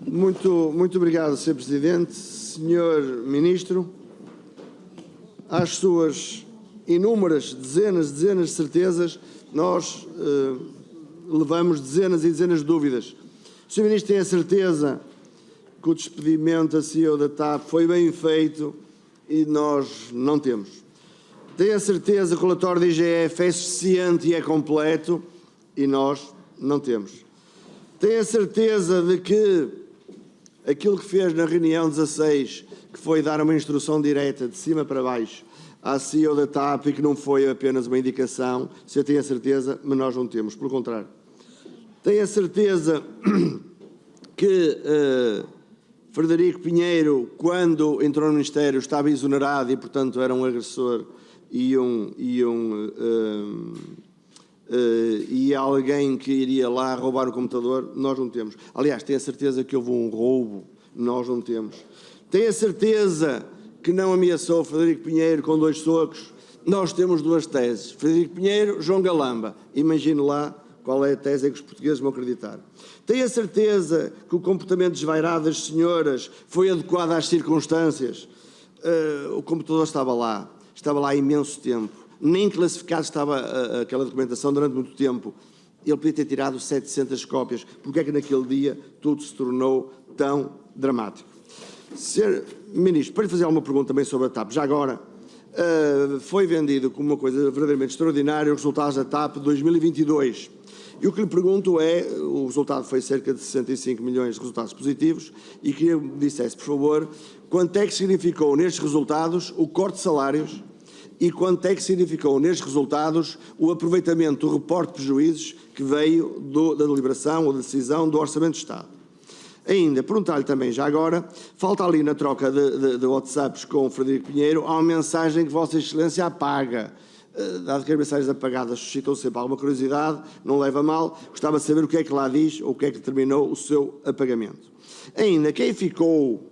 Muito obrigado, Sr. Presidente. Sr. Ministro, às suas inúmeras dezenas de certezas, nós levamos dezenas e dezenas de dúvidas. O Sr. Ministro tem a certeza que o despedimento da CEO da TAP foi bem feito e nós não temos. Tem a certeza que o relatório da IGF é suficiente e é completo e nós não temos. Tem a certeza de que aquilo que fez na reunião 16, que foi dar uma instrução direta de cima para baixo à CEO da TAP e que não foi apenas uma indicação, se eu tenho a certeza, mas nós não temos, pelo contrário. Tenho a certeza que Frederico Pinheiro, quando entrou no Ministério, estava exonerado e, portanto, era um agressor e alguém que iria lá roubar o computador, nós não temos. Aliás, tenho a certeza que houve um roubo, nós não temos. Tenho a certeza que não ameaçou Frederico Pinheiro com 2 socos, nós temos 2 teses. Frederico Pinheiro, João Galamba. Imagino lá qual é a tese em que os portugueses vão acreditar. Tenho a certeza que o comportamento desvairado das senhoras foi adequado às circunstâncias. O computador estava lá há imenso tempo. Nem classificado estava aquela documentação durante muito tempo. Ele podia ter tirado 700 cópias. Porque é que naquele dia tudo se tornou tão dramático? Sr. Ministro, para lhe fazer alguma pergunta também sobre a TAP, já agora, foi vendido como uma coisa verdadeiramente extraordinária os resultados da TAP de 2022. E o que lhe pergunto é, o resultado foi cerca de 65 milhões de resultados positivos, e queria que me dissesse, por favor, quanto é que significou nestes resultados o corte de salários e quanto é que significou nestes resultados o aproveitamento do reporte de prejuízos que veio da deliberação ou da decisão do Orçamento de Estado. Ainda, perguntar-lhe também, já agora, falta ali na troca de WhatsApps com o Frederico Pinheiro, há uma mensagem que Vossa Excelência apaga. Dado que as mensagens apagadas suscitam sempre alguma curiosidade, não leva a mal, gostava de saber o que é que lá diz ou o que é que determinou o seu apagamento. Ainda, quem ficou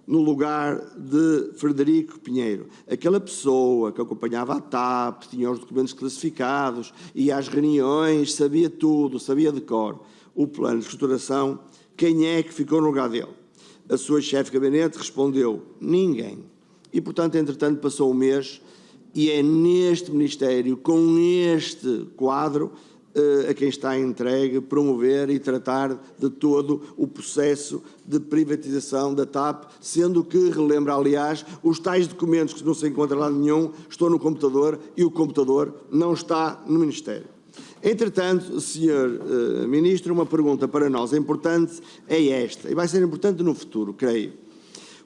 no lugar de Frederico Pinheiro? Aquela pessoa que acompanhava a TAP, tinha os documentos classificados, ia às reuniões, sabia tudo, sabia de cor. O plano de reestruturação, quem é que ficou no lugar dele? A sua chefe de gabinete respondeu, ninguém. E, portanto, entretanto, passou um mês e é neste Ministério, com este quadro, a quem está entregue promover e tratar de todo o processo de privatização da TAP, sendo que, relembra aliás, os tais documentos que não se encontram lá nenhum, estão no computador e o computador não está no Ministério. Entretanto, Sr. Ministro, uma pergunta para nós importante é esta, e vai ser importante no futuro, creio.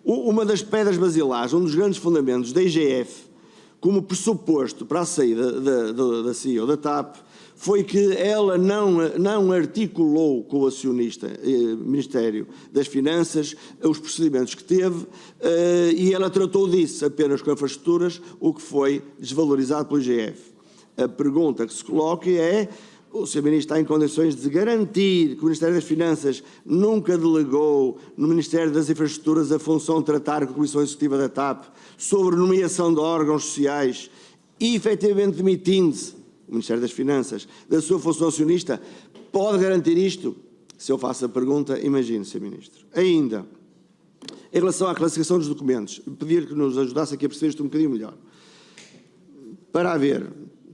Uma das pedras basilares, um dos grandes fundamentos da IGF, como pressuposto para a saída da CEO da TAP, foi que ela não articulou com o acionista Ministério das Finanças os procedimentos que teve e ela tratou disso apenas com infraestruturas, o que foi desvalorizado pelo IGF. A pergunta que se coloca é, o Sr. Ministro está em condições de garantir que o Ministério das Finanças nunca delegou no Ministério das Infraestruturas a função de tratar com a Comissão Executiva da TAP sobre nomeação de órgãos sociais e, efetivamente, demitindo-se o Ministério das Finanças da sua função acionista? Pode garantir isto? Se eu faço a pergunta, imagine, Sr. Ministro. Ainda, em relação à classificação dos documentos, pedir que nos ajudasse aqui a perceber isto um bocadinho melhor. Para haver,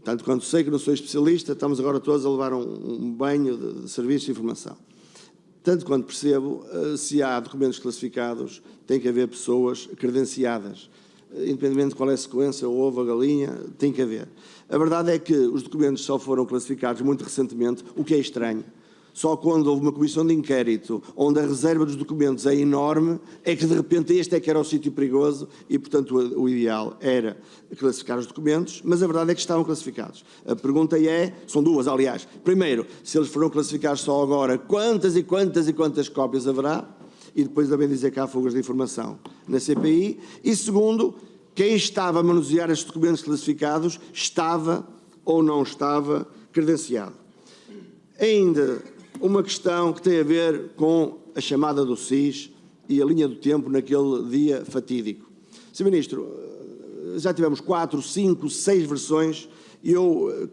tanto quanto sei que não sou especialista, estamos agora todos a levar um banho de serviços de informação. Tanto quanto percebo, se há documentos classificados, tem que haver pessoas credenciadas. Independentemente de qual é a sequência, o ovo, a galinha, tem que haver. A verdade é que os documentos só foram classificados muito recentemente, o que é estranho. Só quando houve uma comissão de inquérito onde a reserva dos documentos é enorme, é que de repente este é que era o sítio perigoso e, portanto, o ideal era classificar os documentos, mas a verdade é que estavam classificados. A pergunta são duas, aliás. Primeiro, se eles foram classificados só agora, quantas cópias haverá? E depois também dizer que há fugas de informação na CPI. E segundo, quem estava a manusear estes documentos classificados estava ou não estava credenciado. Ainda uma questão que tem a ver com a chamada do SIS e a linha do tempo naquele dia fatídico. Sr. Ministro, já tivemos 4, 5, 6 versões e eu,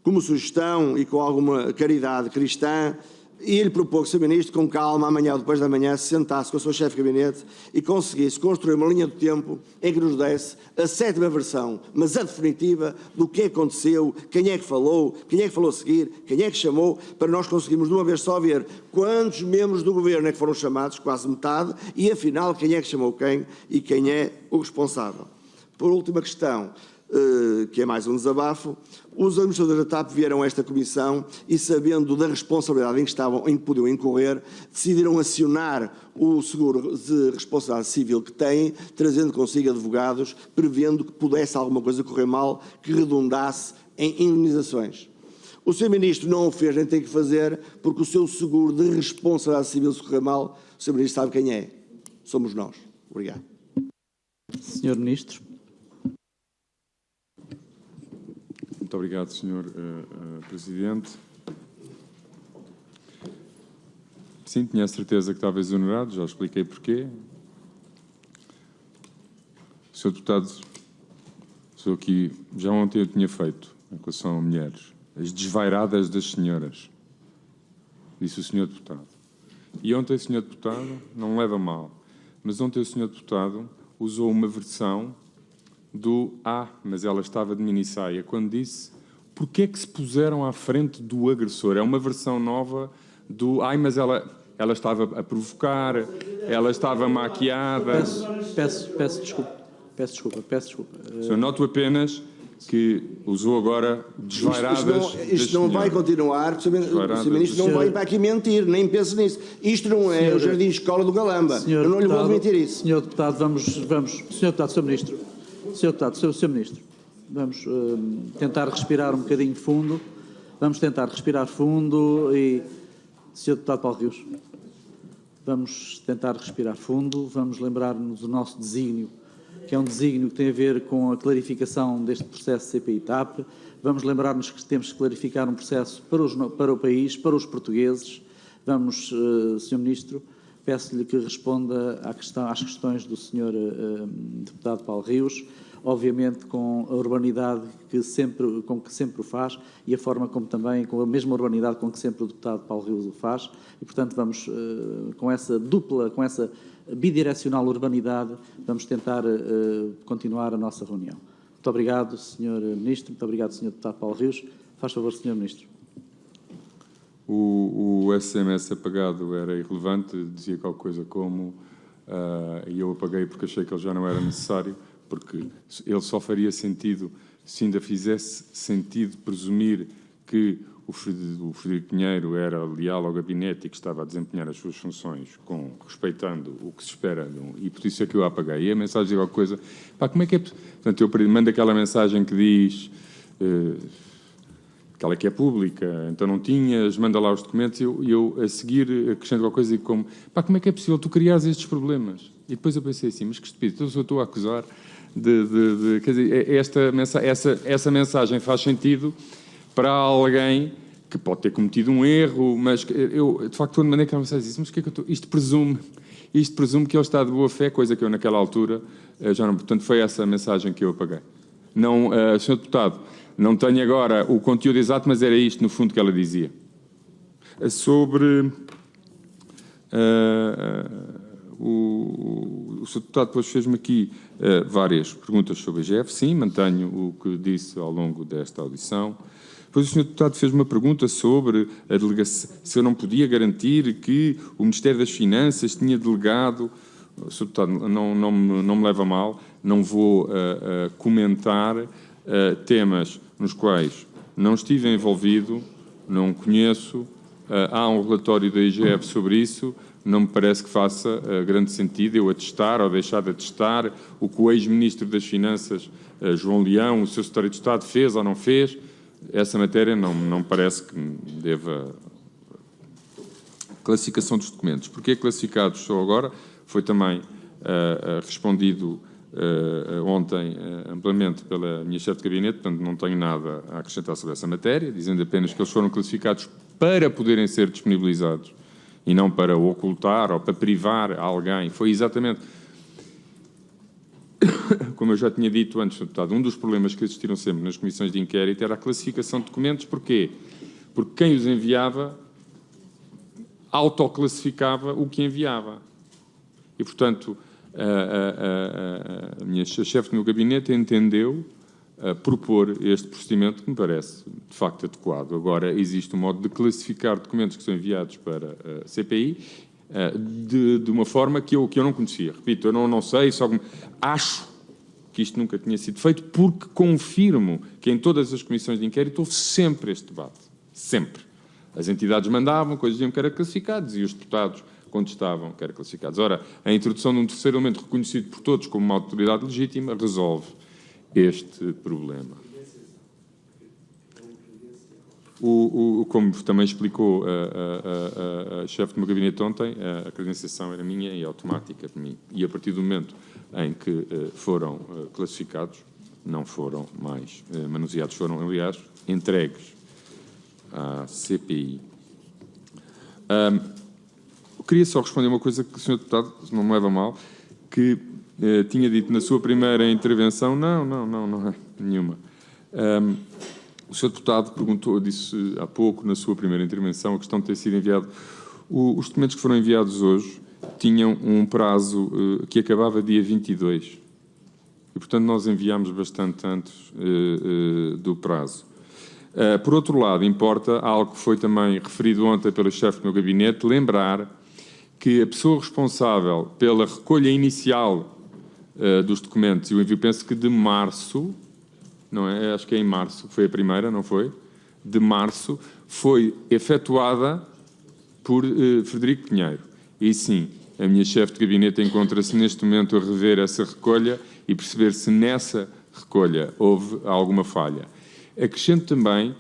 como sugestão e com alguma caridade cristã, ia-lhe propor que o Sr. Ministro, com calma, amanhã ou depois da manhã, se sentasse com o seu chefe de gabinete e conseguisse construir uma linha do tempo em que nos desse a 7ª versão, mas a definitiva, do que aconteceu, quem é que falou a seguir, quem é que chamou, para nós conseguirmos de uma vez só ver quantos membros do Governo é que foram chamados, quase metade, e afinal quem é que chamou quem e quem é o responsável. Por última questão, que é mais um desabafo, os administradores da TAP vieram a esta comissão e, sabendo da responsabilidade em que podiam incorrer, decidiram acionar o seguro de responsabilidade civil que têm, trazendo consigo advogados, prevendo que pudesse alguma coisa correr mal que redundasse em indemnizações. O Sr. Ministro não o fez, nem tem que fazer, porque o seu seguro de responsabilidade civil, se correr mal, o Sr. Ministro sabe quem é. Somos nós. Obrigado. Sr. Ministro. Muito obrigado, Sr. Presidente. Sim, tinha a certeza que estava exonerado, já expliquei porquê. Sr. Deputado, sou aqui, já ontem eu tinha feito, em relação a mulheres, as desvairadas das senhoras, disse o Sr. Deputado. E ontem o Sr. Deputado, não leva mal, mas ontem o Sr. Deputado usou uma versão do mas ela estava de minissaia, quando disse porque é que se puseram à frente do agressor. É uma versão nova do mas ela estava a provocar, ela estava maquiada. Peço desculpa. Eu noto apenas que usou agora desvairadas. Isto não vai continuar, o Sr. Ministro não vai para aqui mentir, nem pense nisso. Isto não é o Jardim Escola do Galamba. Eu não lhe vou admitir isso. Sr. Deputado, Sr. Ministro, vamos tentar respirar um bocadinho fundo. Vamos tentar respirar fundo e, Sr. Deputado Paulo Rios, vamos tentar respirar fundo, vamos lembrar-nos do nosso desígnio, que é um desígnio que tem a ver com a clarificação deste processo CPI-TAP. Vamos lembrar-nos que temos que clarificar um processo para o país, para os portugueses. Vamos, Sr. Ministro, peço-lhe que responda às questões do Sr. Deputado Paulo Rios, obviamente com a urbanidade com que sempre o faz e a forma como também, com a mesma urbanidade com que sempre o Deputado Paulo Rios o faz. E, portanto, vamos com essa bidirecional urbanidade, vamos tentar continuar a nossa reunião. Muito obrigado, Sr. Ministro, muito obrigado, Sr. Deputado Paulo Rios. Faz favor, Sr. Ministro. O SMS apagado era irrelevante, dizia qualquer coisa como e eu apaguei porque achei que ele já não era necessário, porque ele só faria sentido se ainda fizesse sentido presumir que o Frederico Pinheiro era leal ao gabinete e que estava a desempenhar as suas funções respeitando o que se espera, e por isso é que eu a apaguei. E a mensagem diz alguma coisa, como é que é? Portanto, eu mando aquela mensagem que diz aquela que é pública, então não tinhas, manda lá os documentos, e eu a seguir acrescento alguma coisa e como é que é possível tu criares estes problemas? E depois eu pensei assim, mas que estúpido, então eu estou a acusar quer dizer, essa mensagem faz sentido para alguém que pode ter cometido um erro, mas eu, de facto, quando mandei aquela mensagem, disse, mas o que é que eu estou... Isto presume que ele está de boa fé, coisa que eu naquela altura já não... Portanto, foi essa a mensagem que eu apaguei. Não, Sr. Deputado, não tenho agora o conteúdo exato, mas era isto, no fundo, que ela dizia. Sobre... O Sr. Deputado depois fez-me aqui várias perguntas sobre a IGF. Sim, mantenho o que disse ao longo desta audição. Depois o Sr. Deputado fez uma pergunta sobre a delegação, se eu não podia garantir que o Ministério das Finanças tinha delegado. O Sr. Deputado não me leva a mal, não vou comentar temas nos quais não estive envolvido, não conheço, há um relatório da IGF sobre isso. Não me parece que faça grande sentido eu atestar ou deixar de atestar o que o ex-ministro das Finanças, João Leão, o seu secretário de Estado, fez ou não fez. Essa matéria não me parece que deva... Classificação dos documentos. Porquê classificados só agora? Foi também respondido ontem amplamente pela minha chefe de gabinete, portanto não tenho nada a acrescentar sobre essa matéria, dizendo apenas que eles foram classificados para poderem ser disponibilizados e não para ocultar ou para privar alguém. Foi exatamente, como eu já tinha dito antes, deputado, um dos problemas que existiram sempre nas comissões de inquérito era a classificação de documentos. Porquê? Porque quem os enviava autoclassificava o que enviava. E, portanto, a minha chefe do meu gabinete entendeu propor este procedimento que me parece, de facto, adequado. Agora, existe um modo de classificar documentos que são enviados para a CPI de uma forma que eu não conhecia. Repito, eu não sei, só acho que isto nunca tinha sido feito, porque confirmo que em todas as comissões de inquérito houve sempre este debate. Sempre. As entidades mandavam, coisas diziam que eram classificados e os deputados contestavam que eram classificados. Ora, a introdução de um terceiro elemento reconhecido por todos como uma autoridade legítima resolve este problema. Como também explicou a chefe do meu gabinete ontem, a credenciação era minha e automática de mim. E a partir do momento em que foram classificados, não foram mais manuseados, foram, aliás, entregues à CPI. Eu queria só responder uma coisa que o Sr. Deputado, se não me leva a mal, que tinha dito na sua primeira intervenção. Não é nenhuma. O Sr. Deputado perguntou, disse há pouco, na sua primeira intervenção, a questão de ter sido enviado. Os documentos que foram enviados hoje tinham um prazo que acabava dia 22. E, portanto, nós enviámos bastante antes do prazo. Por outro lado, importa algo que foi também referido ontem pelo chefe do meu gabinete, lembrar que a pessoa responsável pela recolha inicial dos documentos, e o envio, penso que de março, não é? Acho que é em março, foi a primeira, não foi? De março, foi efetuada por Frederico Pinheiro. E sim, a minha chefe de gabinete encontra-se neste momento a rever essa recolha e perceber se nessa recolha houve alguma falha. Acrescento também,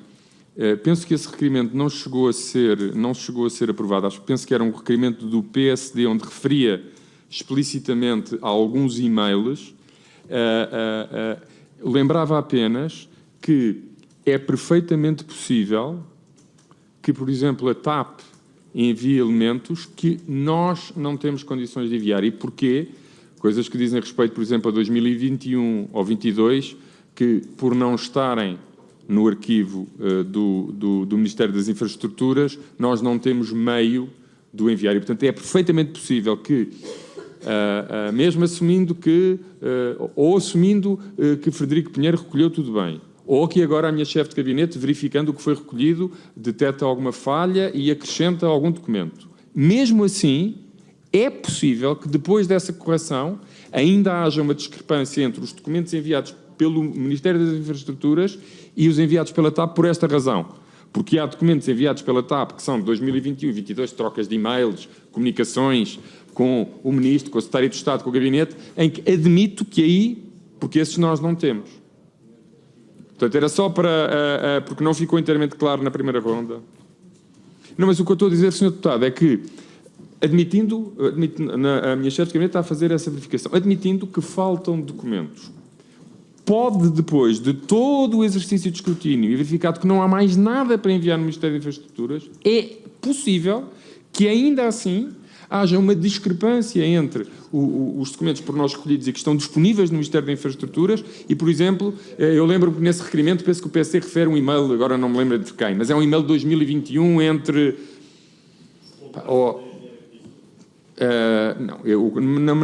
penso que esse requerimento não chegou a ser aprovado, penso que era um requerimento do PSD, onde referia explicitamente a alguns e-mails. Lembrava apenas que é perfeitamente possível que, por exemplo, a TAP envie elementos que nós não temos condições de enviar. E porquê? Coisas que dizem respeito, por exemplo, a 2021 ou 2022, que, por não estarem no arquivo do Ministério das Infraestruturas, nós não temos meio de o enviar. E, portanto, é perfeitamente possível que, mesmo assumindo que, que Frederico Pinheiro recolheu tudo bem, ou que agora a minha chefe de gabinete, verificando o que foi recolhido, detecta alguma falha e acrescenta algum documento. Mesmo assim, é possível que depois dessa correção ainda haja uma discrepância entre os documentos enviados pelo Ministério das Infraestruturas e os enviados pela TAP por esta razão. Porque há documentos enviados pela TAP que são de 2021 e 2022, trocas de e-mails, comunicações com o Ministro, com o Secretário de Estado, com o Gabinete, em que admito que aí, porque esses nós não temos. Portanto, era só para... porque não ficou inteiramente claro na primeira ronda. Não, mas o que eu estou a dizer, Sr. Deputado, é que, a minha chefe de gabinete está a fazer essa verificação, admitindo que faltam documentos, pode, depois de todo o exercício de escrutínio e verificado que não há mais nada para enviar no Ministério das Infraestruturas, é possível que, ainda assim, haja uma discrepância entre os documentos por nós recolhidos e que estão disponíveis no Ministério das Infraestruturas e, por exemplo, eu lembro-me que nesse requerimento, penso que o PSD refere um e-mail, agora não me lembro de quem, mas é um e-mail de 2021 entre...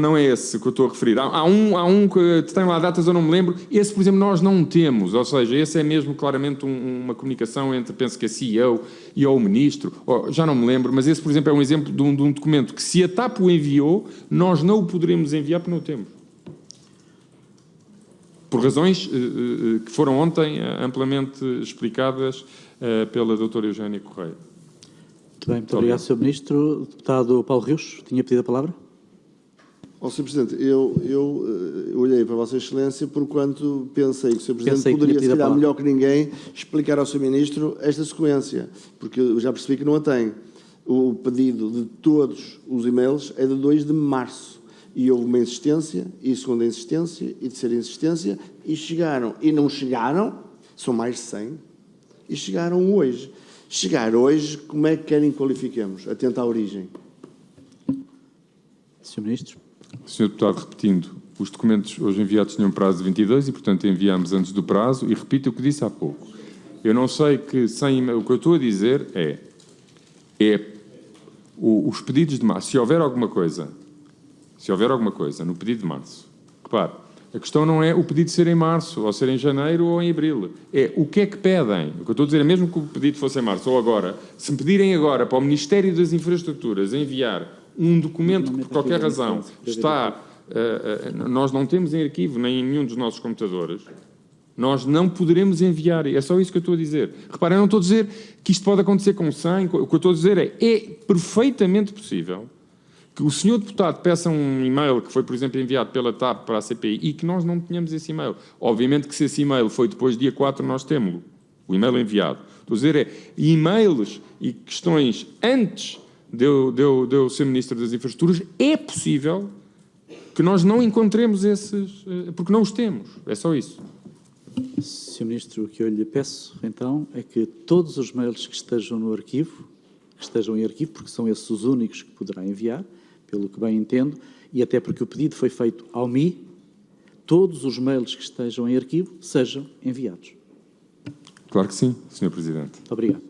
não é esse que eu estou a referir. Há um que tem lá datas, eu não me lembro. Esse, por exemplo, nós não temos. Ou seja, esse é mesmo claramente uma comunicação entre, penso que a CEO e o Ministro. Já não me lembro, mas esse, por exemplo, é um exemplo de um documento que, se a TAP o enviou, nós não o poderemos enviar porque não o temos. Por razões que foram ontem amplamente explicadas pela doutora Eugénia Correia. Muito bem, muito obrigado, Sr. Ministro. O deputado Paulo Rios tinha pedido a palavra. Sr. Presidente, eu olhei para a Vossa Excelência porquanto pensei que o Sr. Presidente poderia, se calhar, melhor que ninguém, explicar ao Sr. Ministro esta sequência, porque eu já percebi que não a tem. O pedido de todos os e-mails é de 2 de março e houve uma insistência, e segunda insistência, e terceira insistência, e chegaram, e não chegaram, são mais de 100, e chegaram hoje. Chegar hoje, como é que querem que qualifiquemos? Atento à origem. Sr. Ministro. Sr. Deputado, repetindo, os documentos hoje enviados tinham prazo de 22 e, portanto, enviámos antes do prazo, e repito o que disse há pouco. Eu não sei que, o que eu estou a dizer é os pedidos de março, se houver alguma coisa no pedido de março, repare, a questão não é o pedido ser em março, ou ser em janeiro ou em abril. É o que é que pedem. O que eu estou a dizer é, mesmo que o pedido fosse em março ou agora, se me pedirem agora para o Ministério das Infraestruturas enviar um documento que, por qualquer razão, nós não temos em arquivo nem em nenhum dos nossos computadores, nós não poderemos enviar. É só isso que eu estou a dizer. Reparem, eu não estou a dizer que isto pode acontecer com 100. O que eu estou a dizer é perfeitamente possível que o senhor deputado peça um e-mail que foi, por exemplo, enviado pela TAP para a CPI e que nós não tenhamos esse e-mail. Obviamente que se esse e-mail foi depois do dia 4, nós temos o e-mail enviado. Estou a dizer é e-mails e questões antes de eu ser Ministro das Infraestruturas, é possível que nós não encontremos esses, porque não os temos. É só isso. Sr. Ministro, o que eu lhe peço, então, é que todos os mails que estejam no arquivo, que estejam em arquivo, porque são esses os únicos que poderá enviar, pelo que bem entendo, e até porque o pedido foi feito ao MI, todos os mails que estejam em arquivo sejam enviados. Claro que sim, Sr. Presidente. Obrigado.